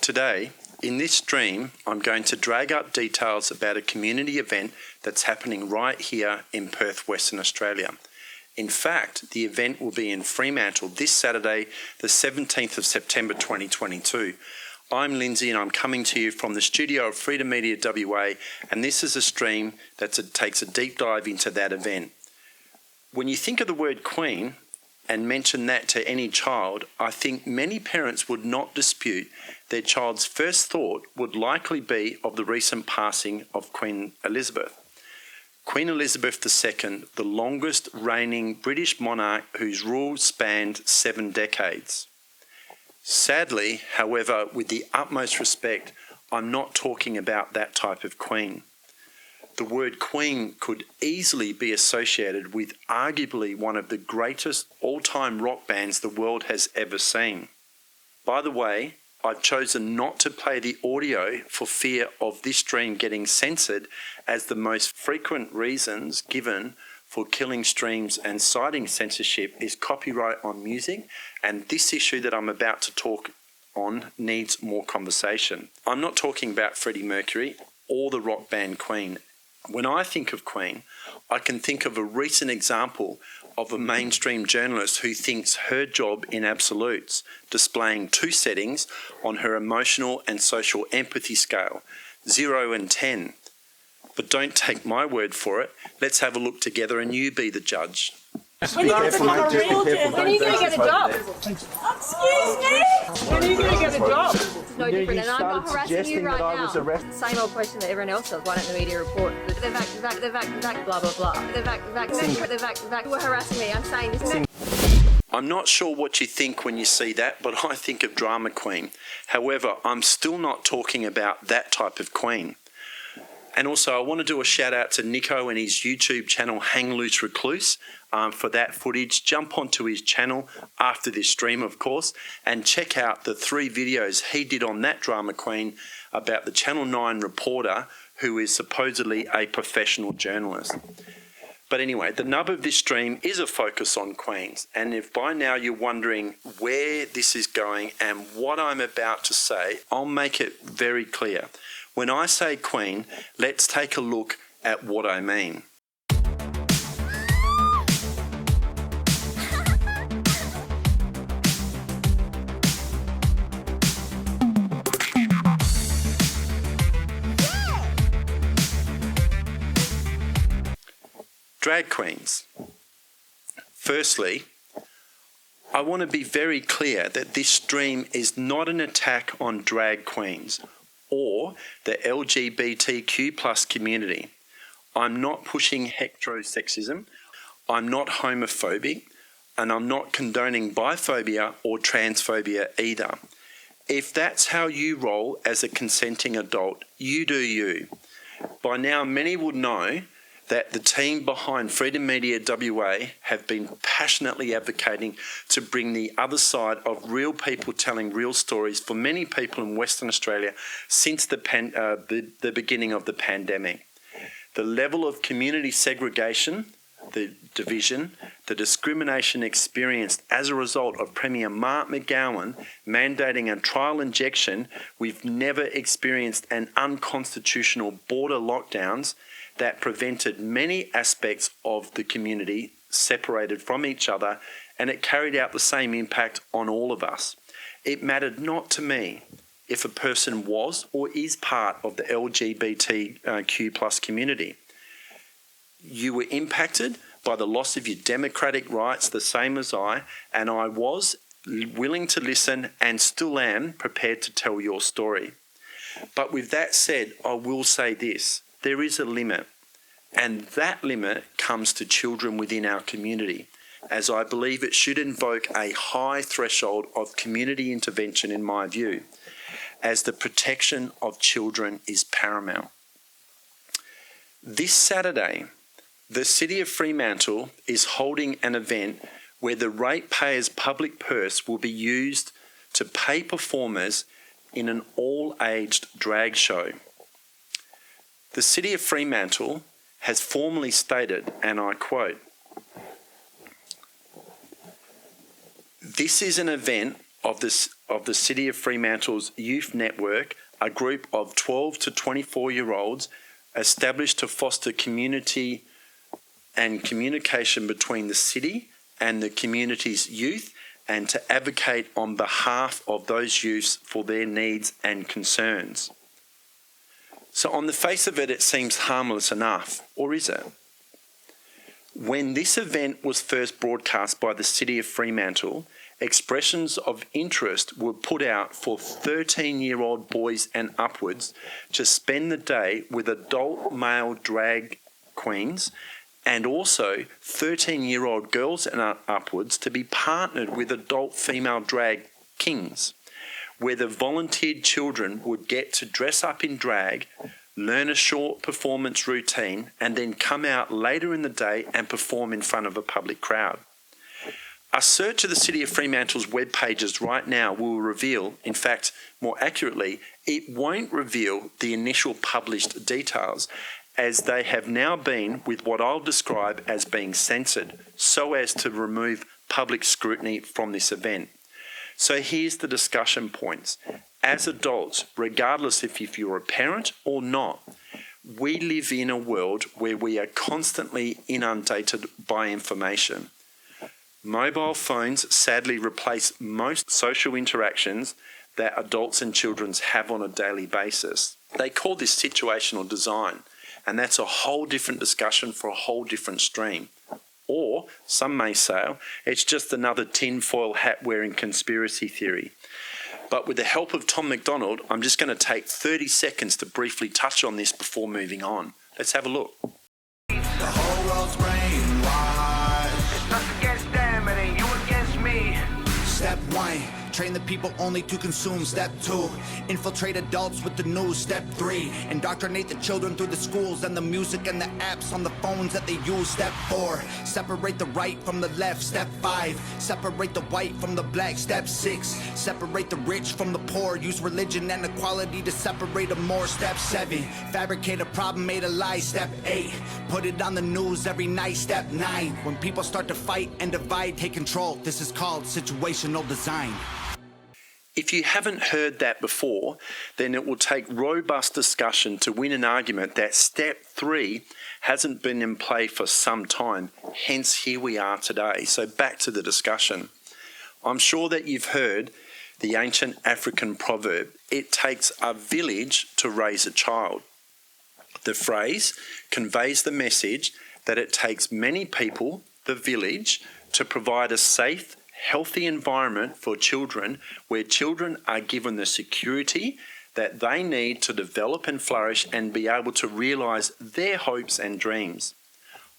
Today, in this stream, I'm going to drag up details about a community event that's happening right here in Perth, Western Australia. In fact, the event will be in Fremantle this Saturday, the 17th of September 2022. I'm Lindsay and I'm coming to you from the studio of Freedom Media WA, and this is a stream that takes a deep dive into that event. When you think of the word Queen and mention that to any child, I think many parents would not dispute their child's first thought would likely be of the recent passing of Queen Elizabeth. Queen Elizabeth II, the longest reigning British monarch whose rule spanned 7 decades. Sadly, however, with the utmost respect, I'm not talking about that type of queen. The word Queen could easily be associated with arguably one of the greatest all-time rock bands the world has ever seen. By the way, I've chosen not to play the audio for fear of this stream getting censored, as the most frequent reasons given for killing streams and citing censorship is copyright on music, and this issue that I'm about to talk on needs more conversation. I'm not talking about Freddie Mercury or the rock band Queen. When I think of Queen, I can think of a recent example of a mainstream journalist who thinks her job in absolutes, displaying 2 settings on her emotional and social empathy scale, 0 and 10. But don't take my word for it. Let's have a look together and you be the judge. When are you going to get a job? Excuse me? When are you going to get a job? It's no different, and I'm not harassing you right now. Same old question that everyone else does. Why don't the media report? They're back, blah, blah, blah. They're back. You were harassing me. I'm saying this. I'm not sure what you think when you see that, but I think of Drama Queen. However, I'm still not talking about that type of queen. And also, I want to do a shout out to Nico and his YouTube channel, Hang Loose Recluse, for that footage. Jump onto his channel after this stream, of course, and check out the 3 videos he did on that drama queen about the Channel 9 reporter who is supposedly a professional journalist. But anyway, the nub of this stream is a focus on queens. And if by now you're wondering where this is going and what I'm about to say, I'll make it very clear. When I say queen, let's take a look at what I mean. Drag queens. Firstly, I want to be very clear that this stream is not an attack on drag queens or the LGBTQ+ community. I'm not pushing heterosexism, I'm not homophobic, and I'm not condoning biphobia or transphobia either. If that's how you roll as a consenting adult, you do you. By now, many would know that the team behind Freedom Media WA have been passionately advocating to bring the other side of real people telling real stories for many people in Western Australia since the beginning of the pandemic. The level of community segregation, the division, the discrimination experienced as a result of Premier Mark McGowan mandating a trial injection, we've never experienced an unconstitutional border lockdowns that prevented many aspects of the community separated from each other, and it carried out the same impact on all of us. It mattered not to me if a person was or is part of the LGBTQ+ community. You were impacted by the loss of your democratic rights the same as I, and I was willing to listen and still am prepared to tell your story. But with that said, I will say this. There is a limit, and that limit comes to children within our community, as I believe it should invoke a high threshold of community intervention in my view, as the protection of children is paramount. This Saturday, the City of Fremantle is holding an event where the ratepayers' public purse will be used to pay performers in an all-aged drag show. The City of Fremantle has formally stated, and I quote, "This is an event of the City of Fremantle's youth network, a group of 12 to 24-year-olds established to foster community and communication between the city and the community's youth, and to advocate on behalf of those youths for their needs and concerns. So on the face of it, it seems harmless enough, or is it? When this event was first broadcast by the City of Fremantle, expressions of interest were put out for 13-year-old boys and upwards to spend the day with adult male drag queens, and also 13-year-old girls and upwards to be partnered with adult female drag kings, where the volunteered children would get to dress up in drag, learn a short performance routine, and then come out later in the day and perform in front of a public crowd. A search of the City of Fremantle's web pages right now will reveal, in fact, more accurately, it won't reveal the initial published details, as they have now been with what I'll describe as being censored, so as to remove public scrutiny from this event. So here's the discussion points. As adults, regardless if you're a parent or not, we live in a world where we are constantly inundated by information. Mobile phones sadly replace most social interactions that adults and children have on a daily basis. They call this situational design, and that's a whole different discussion for a whole different stream. Or, some may say, it's just another tinfoil hat-wearing conspiracy theory. But with the help of Tom McDonald, I'm just going to take 30 seconds to briefly touch on this before moving on. Let's have a look. The whole world's brainwashed. It's us against them and then you against me. Step 1. Train the people only to consume. Step 2, infiltrate adults with the news. Step 3, indoctrinate the children through the schools and the music and the apps on the phones that they use. Step 4, separate the right from the left. Step 5, separate the white from the black. Step 6, separate the rich from the poor. Use religion and equality to separate them more. Step 7, fabricate a problem, made a lie. Step 8, put it on the news every night. Step 9, when people start to fight and divide, take control. This is called situational design. If you haven't heard that before, then it will take robust discussion to win an argument that step 3 hasn't been in play for some time. Hence, here we are today. So back to the discussion. I'm sure that you've heard the ancient African proverb, it takes a village to raise a child. The phrase conveys the message that it takes many people, the village, to provide a safe, healthy environment for children, where children are given the security that they need to develop and flourish and be able to realise their hopes and dreams.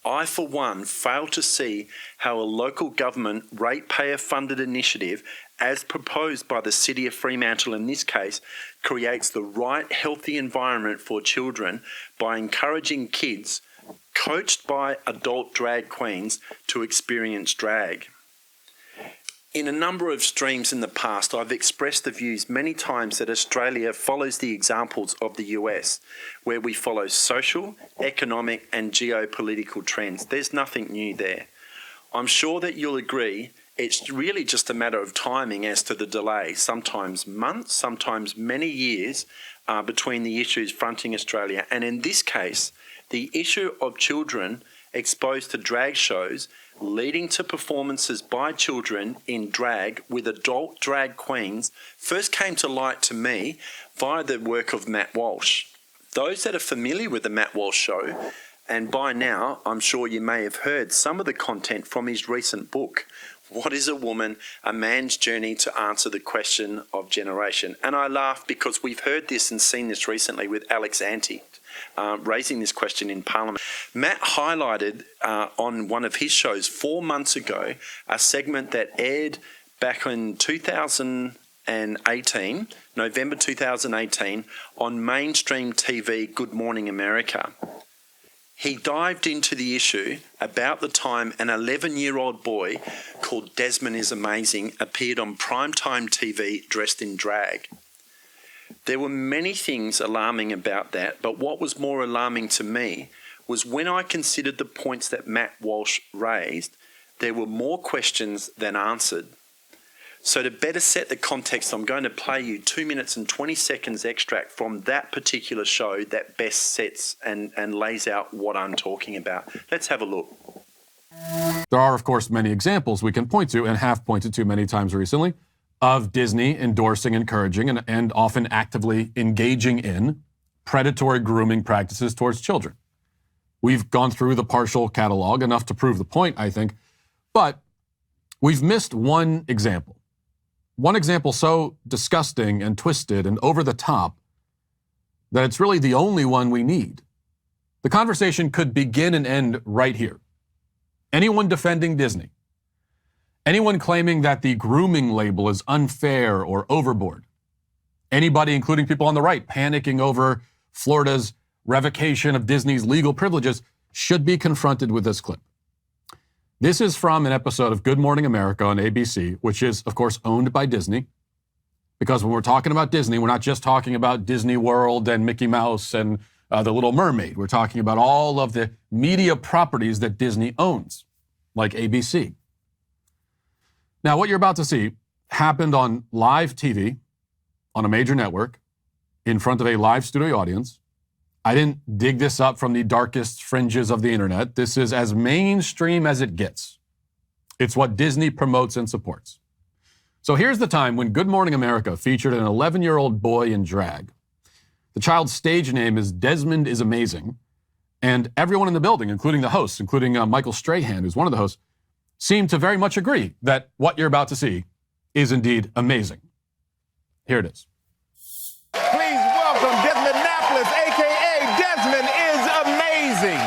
I, for one, fail to see how a local government ratepayer-funded initiative, as proposed by the City of Fremantle in this case, creates the right healthy environment for children by encouraging kids, coached by adult drag queens, to experience drag. In a number of streams in the past, I've expressed the views many times that Australia follows the examples of the US, where we follow social, economic and geopolitical trends. There's nothing new there. I'm sure that you'll agree it's really just a matter of timing as to the delay, sometimes months, sometimes many years, between the issues fronting Australia. And in this case, the issue of children exposed to drag shows leading to performances by children in drag with adult drag queens first came to light to me via the work of Matt Walsh. Those that are familiar with the Matt Walsh show, and by now I'm sure you may have heard some of the content from his recent book, What is a Woman? A Man's Journey to Answer the Question of Generation. And I laugh because we've heard this and seen this recently with Alex Ante, raising this question in Parliament. Matt highlighted on one of his shows 4 months ago a segment that aired back in 2018, November 2018, on mainstream TV Good Morning America. He dived into the issue about the time an 11-year-old boy called Desmond is Amazing appeared on primetime TV dressed in drag. There were many things alarming about that, but what was more alarming to me was when I considered the points that Matt Walsh raised, there were more questions than answered. So to better set the context, I'm going to play you 2 minutes and 20 seconds extract from that particular show that best sets and lays out what I'm talking about. Let's have a look. There are, of course, many examples we can point to, and have pointed to many times recently, of Disney endorsing, encouraging, and often actively engaging in predatory grooming practices towards children. We've gone through the partial catalog, enough to prove the point, I think, but we've missed one example. One example so disgusting and twisted and over the top that it's really the only one we need. The conversation could begin and end right here. Anyone defending Disney, anyone claiming that the grooming label is unfair or overboard, anybody, including people on the right, panicking over Florida's revocation of Disney's legal privileges, should be confronted with this clip. This is from an episode of Good Morning America on ABC, which is, of course, owned by Disney. Because when we're talking about Disney, we're not just talking about Disney World and Mickey Mouse and The Little Mermaid. We're talking about all of the media properties that Disney owns, like ABC. Now, what you're about to see happened on live TV, on a major network, in front of a live studio audience. I didn't dig this up from the darkest fringes of the internet. This is as mainstream as it gets. It's what Disney promotes and supports. So here's the time when Good Morning America featured an 11-year-old boy in drag. The child's stage name is Desmond is Amazing, and everyone in the building, including the hosts, including Michael Strahan, who's one of the hosts, seemed to very much agree that what you're about to see is indeed amazing. Here it is. Please welcome Desmond Napolis, a.k.a. Desmond is Amazing.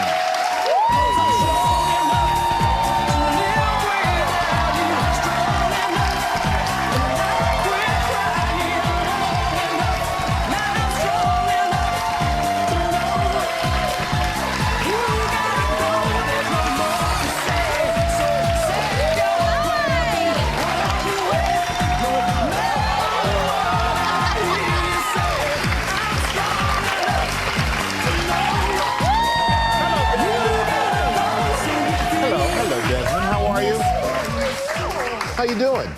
How you doing?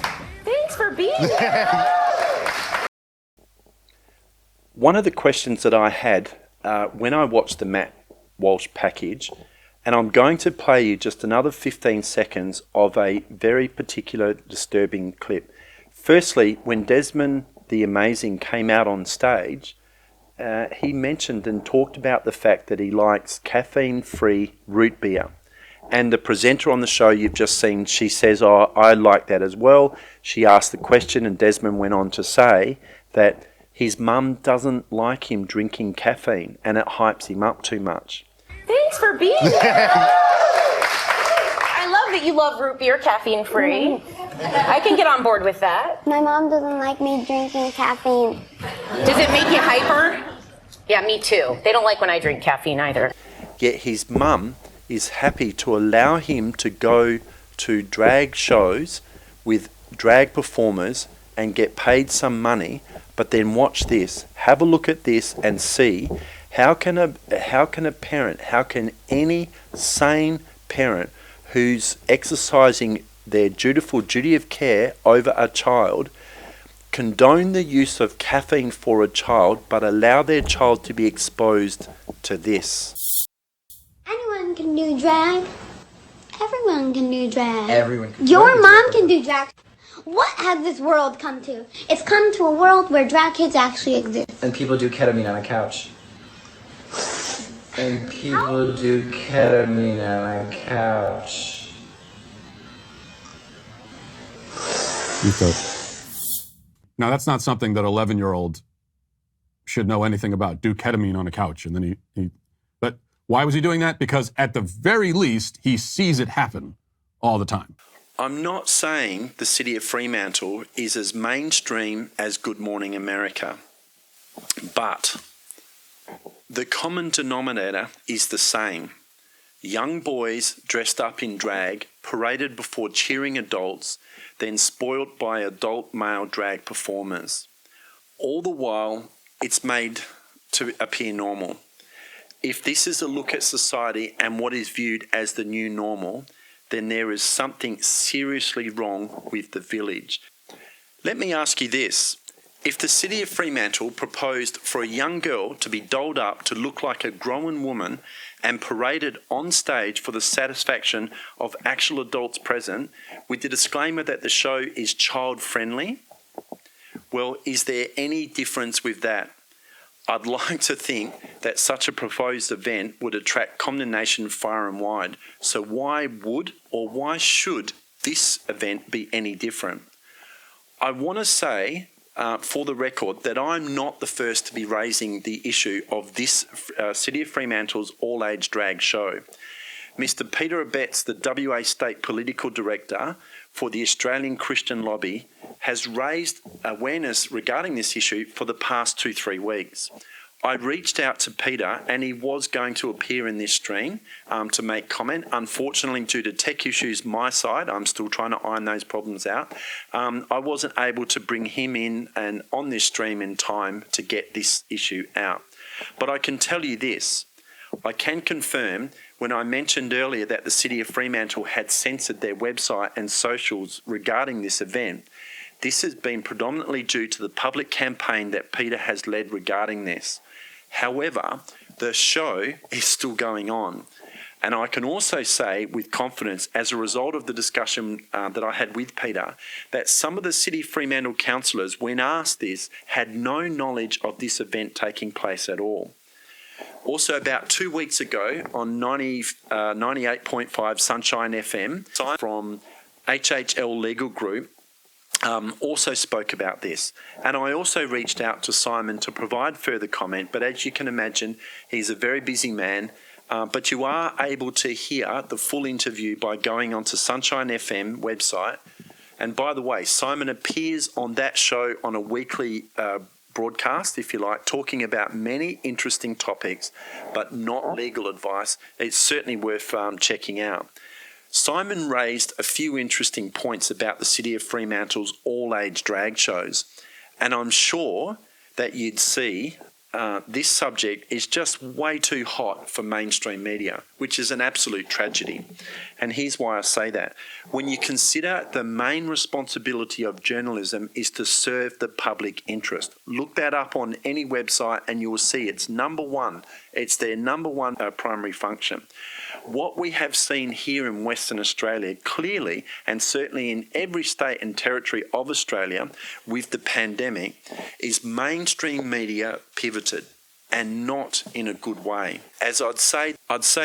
Thanks for being here. One of the questions that I had when I watched the Matt Walsh package, and I'm going to play you just another 15 seconds of a very particular disturbing clip. Firstly, when Desmond the Amazing came out on stage, he mentioned and talked about the fact that he likes caffeine-free root beer. And the presenter on the show you've just seen, she says, "Oh, I like that as well." She asked the question, and Desmond went on to say that his mum doesn't like him drinking caffeine and it hypes him up too much. Thanks for being here. I love that you love root beer, caffeine-free. I can get on board with that. My mom doesn't like me drinking caffeine. Does it make you hyper? Yeah, me too. They don't like when I drink caffeine either. Yet his mum is happy to allow him to go to drag shows with drag performers and get paid some money, but then watch this, have a look at this and see how can any sane parent who's exercising their dutiful duty of care over a child condone the use of caffeine for a child but allow their child to be exposed to this. Anyone can do drag. Everyone can do drag. Everyone can. Your mom can do drag. What has this world come to? It's come to a world where drag kids actually exist. And people do ketamine on a couch. And people do ketamine on a couch. Now, that's not something that an 11-year-old should know anything about. Do ketamine on a couch. And then but why was he doing that? Because at the very least, he sees it happen all the time. I'm not saying the City of Fremantle is as mainstream as Good Morning America, but the common denominator is the same. Young boys dressed up in drag, paraded before cheering adults, then spoilt by adult male drag performers. All the while, it's made to appear normal. If this is a look at society and what is viewed as the new normal, then there is something seriously wrong with the village. Let me ask you this. If the City of Fremantle proposed for a young girl to be dolled up to look like a grown woman and paraded on stage for the satisfaction of actual adults present, with the disclaimer that the show is child-friendly, well, is there any difference with that? I'd like to think that such a proposed event would attract condemnation far and wide. So why would or why should this event be any different? I want to say, for the record, that I'm not the first to be raising the issue of this City of Fremantle's all-age drag show. Mr. Peter Abetz, the WA State Political Director for the Australian Christian Lobby, has raised awareness regarding this issue for the past 2-3 weeks. I reached out to Peter and he was going to appear in this stream to make comment. Unfortunately, due to tech issues my side, I'm still trying to iron those problems out. I wasn't able to bring him in and on this stream in time to get this issue out. But I can tell you this. I can confirm when I mentioned earlier that the City of Fremantle had censored their website and socials regarding this event. This has been predominantly due to the public campaign that Peter has led regarding this. However, the show is still going on. And I can also say with confidence, as a result of the discussion that I had with Peter, that some of the City of Fremantle councillors, when asked this, had no knowledge of this event taking place at all. Also, about 2 weeks ago on 98.5 Sunshine FM from HHL Legal Group also spoke about this. And I also reached out to Simon to provide further comment, but as you can imagine, he's a very busy man. But you are able to hear the full interview by going onto Sunshine FM website. And by the way, Simon appears on that show on a weekly broadcast, if you like, talking about many interesting topics, but not legal advice. It's certainly worth checking out. Simon raised a few interesting points about the City of Fremantle's all-age drag shows, and I'm sure that you'd see this subject is just way too hot for mainstream media, which is an absolute tragedy. And here's why I say that. When you consider the main responsibility of journalism is to serve the public interest, look that up on any website and you will see it's number one. It's their number one primary function. What we have seen here in Western Australia clearly, and certainly in every state and territory of Australia with the pandemic, is mainstream media pivoted, and not in a good way. As I'd say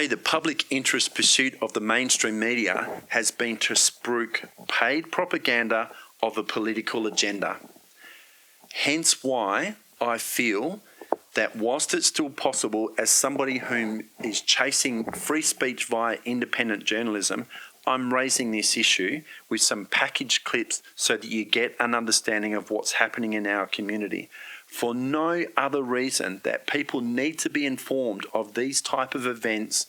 the public interest pursuit of the mainstream media has been to spruik paid propaganda of a political agenda. Hence why I feel that whilst it's still possible, as somebody whom is chasing free speech via independent journalism, I'm raising this issue with some packaged clips so that you get an understanding of what's happening in our community. For no other reason that people need to be informed of these type of events,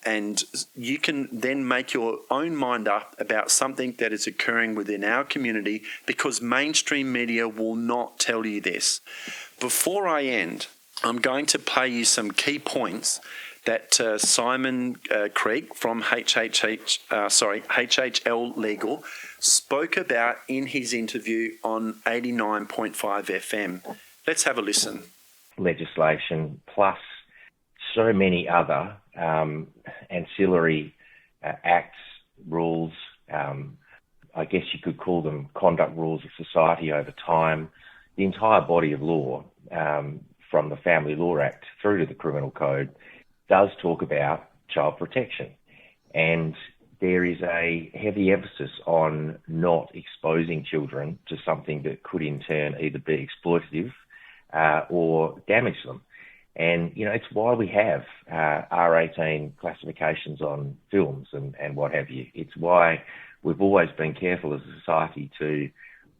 and you can then make your own mind up about something that is occurring within our community, because mainstream media will not tell you this. Before I end, I'm going to play you some key points that Simon Creek from HHL Legal spoke about in his interview on 89.5 FM. Let's have a listen. Legislation plus so many other ancillary acts, rules, I guess you could call them conduct rules of society over time, the entire body of law from the Family Law Act through to the Criminal Code does talk about child protection. And there is a heavy emphasis on not exposing children to something that could in turn either be exploitative or damage them. And, you know, it's why we have R18 classifications on films and what have you. It's why we've always been careful as a society to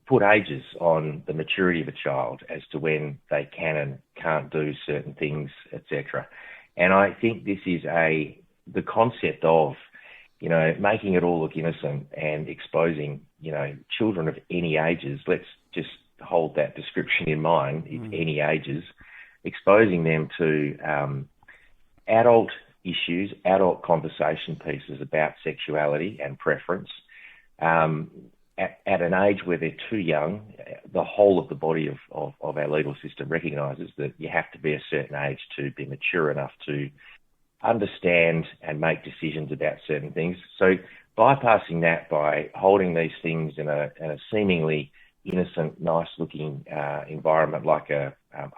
put ages on the maturity of a child as to when they can and can't do certain things, etc. And I think this is the concept of, you know, making it all look innocent and exposing, you know, children of any ages. Let's just hold that description in mind, any ages, exposing them to adult issues, adult conversation pieces about sexuality and preference at an age where they're too young the whole of the body of our legal system recognises that you have to be a certain age to be mature enough to understand and make decisions about certain things. So bypassing that by holding these things in a seemingly innocent, nice-looking environment like a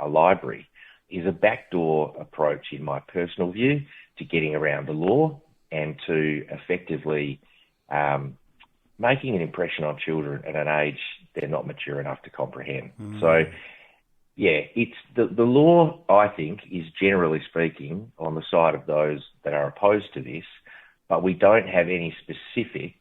library is a backdoor approach, in my personal view, to getting around the law and to effectively making an impression on children at an age they're not mature enough to comprehend. So, yeah, it's the law, I think, is generally speaking on the side of those that are opposed to this, but we don't have any specific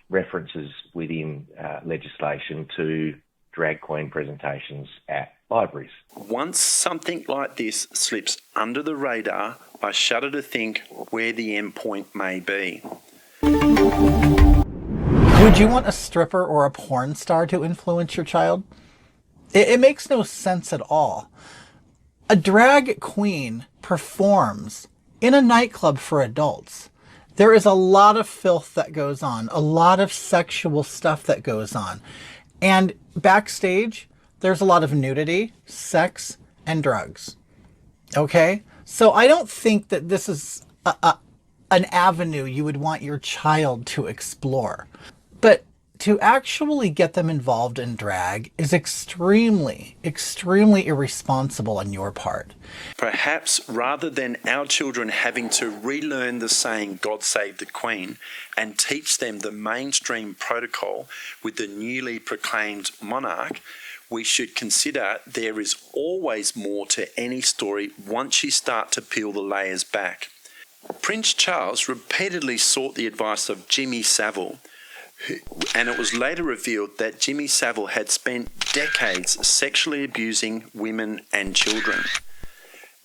references within legislation to drag queen presentations at libraries. Once something like this slips under the radar, I shudder to think where the end point may be. Would you want a stripper or a porn star to influence your child? It makes no sense at all. A drag queen performs in a nightclub for adults. There is a lot of filth that goes on, a lot of sexual stuff that goes on. And backstage, there's a lot of nudity, sex, and drugs. Okay? So I don't think that this is an avenue you would want your child to explore. But to actually get them involved in drag is extremely, extremely irresponsible on your part. Perhaps rather than our children having to relearn the saying, God save the Queen, and teach them the mainstream protocol with the newly proclaimed monarch, we should consider there is always more to any story once you start to peel the layers back. Prince Charles repeatedly sought the advice of Jimmy Savile, and it was later revealed that Jimmy Savile had spent decades sexually abusing women and children,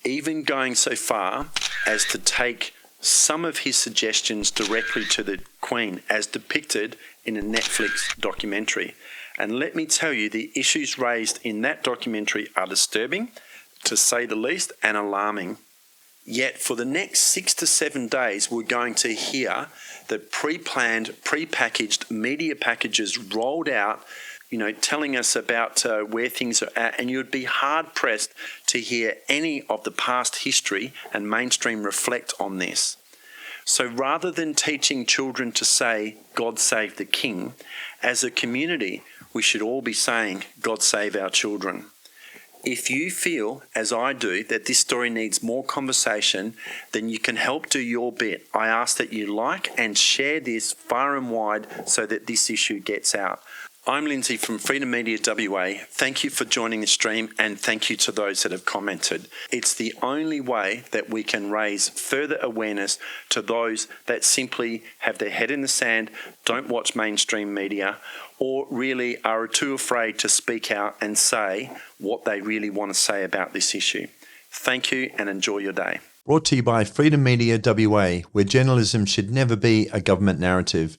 even going so far as to take some of his suggestions directly to the Queen, as depicted in a Netflix documentary. And let me tell you, the issues raised in that documentary are disturbing, to say the least, and alarming. Yet for the next 6 to 7 days, we're going to hear the pre-planned, pre-packaged media packages rolled out, telling us about where things are at, and you'd be hard-pressed to hear any of the past history and mainstream reflect on this. So rather than teaching children to say, God save the King, as a community, we should all be saying, God save our children. If you feel, as I do, that this story needs more conversation, then you can help do your bit. I ask that you like and share this far and wide so that this issue gets out. I'm Lindsay from Freedom Media WA. Thank you for joining the stream, and thank you to those that have commented. It's the only way that we can raise further awareness to those that simply have their head in the sand, don't watch mainstream media, or really are too afraid to speak out and say what they really want to say about this issue. Thank you and enjoy your day. Brought to you by Freedom Media WA, where journalism should never be a government narrative.